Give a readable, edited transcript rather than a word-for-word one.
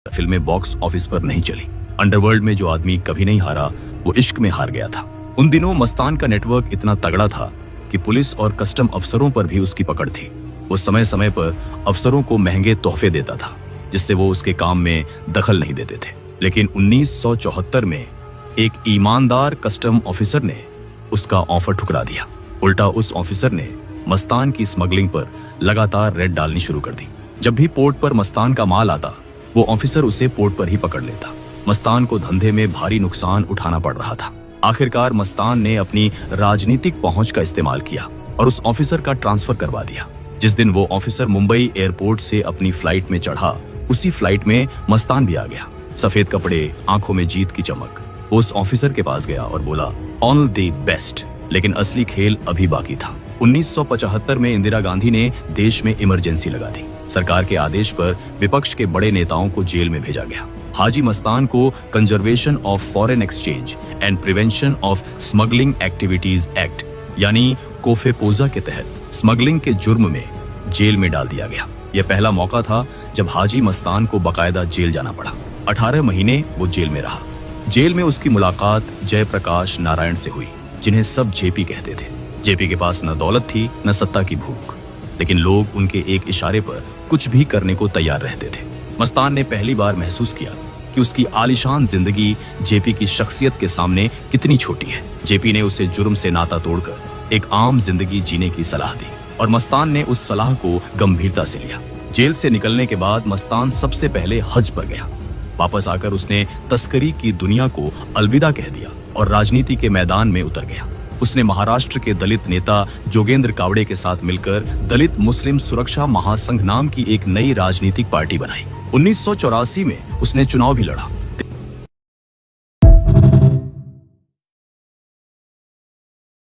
फिल्में box office पर नहीं चली। अंडरवर्ल्ड में जो आदमी कभी नहीं हारा वो इश्क में हार गया था। उन दिनों मस्तान का नेटवर्क इतना तगड़ा था कि पुलिस और कस्टम अफसरों पर भी उसकी पकड़ थी। वो समय समय पर अफसरों को महंगे तोहफे देता था जिससे वो उसके काम में दखल नहीं देते थे। लेकिन 1974 में एक ईमानदार कस्टम ऑफिसर ने उसका ऑफर ठुकरा दिया। उल्टा उस ऑफिसर ने मस्तान की स्मगलिंग पर लगातार रेड डालनी शुरू कर दी। जब भी पोर्ट पर मस्तान का माल आता वो ऑफिसर उसे पोर्ट पर ही पकड़ लेता। मस्तान को धंधे में भारी नुकसान उठाना पड़ रहा था। आखिरकार मस्तान ने अपनी राजनीतिक पहुंच का इस्तेमाल किया और उस ऑफिसर का ट्रांसफर करवा दिया। जिस दिन वो ऑफिसर मुंबई एयरपोर्ट से अपनी फ्लाइट में चढ़ा उसी फ्लाइट में मस्तान भी आ गया। सफेद कपड़े, आंखों में जीत की चमक। वो उस ऑफिसर के पास गया और बोला ऑल द बेस्ट। लेकिन असली खेल अभी बाकी था। 1975 में इंदिरा गांधी ने देश में इमरजेंसी लगा दी। सरकार के आदेश पर विपक्ष के बड़े नेताओं को जेल में भेजा गया। हाजी मस्तान को conservation of foreign exchange and prevention of smuggling activities act यानी कोफेपोजा के तहत स्मगलिंग के जुर्म में जेल में डाल दिया गया। यह पहला मौका था जब हाजी मस्तान को बकायदा जेल जाना पड़ा। 18 महीने वो जेल में रहा। जेल में उसकी मुलाकात जयप्रकाश नारायण से हुई जिन्हें सब जेपी कहते थे। जेपी के पास न दौलत थी न सत्ता की भूख, लेकिन लोग उनके एक इशारे पर कुछ भी करने को तैयार रहते थे। मस्तान ने पहली बार महसूस किया कि उसकी आलीशान जिंदगी जेपी की शख्सियत के सामने कितनी छोटी है। जेपी ने उसे जुर्म से नाता तोड़कर एक आम जिंदगी जीने की सलाह दी और मस्तान ने उस सलाह को गंभीरता से लिया। जेल से निकलने के बाद मस्तान सबसे पहले हज पर गया। वापस आकर उसने तस्करी की दुनिया को अलविदा कह दिया और राजनीति के मैदान में उतर गया। उसने महाराष्ट्र के दलित नेता जोगेंद्र कावड़े के साथ मिलकर दलित मुस्लिम सुरक्षा महासंघ नाम की एक नई राजनीतिक पार्टी बनाई। 1984 में उसने चुनाव भी लड़ा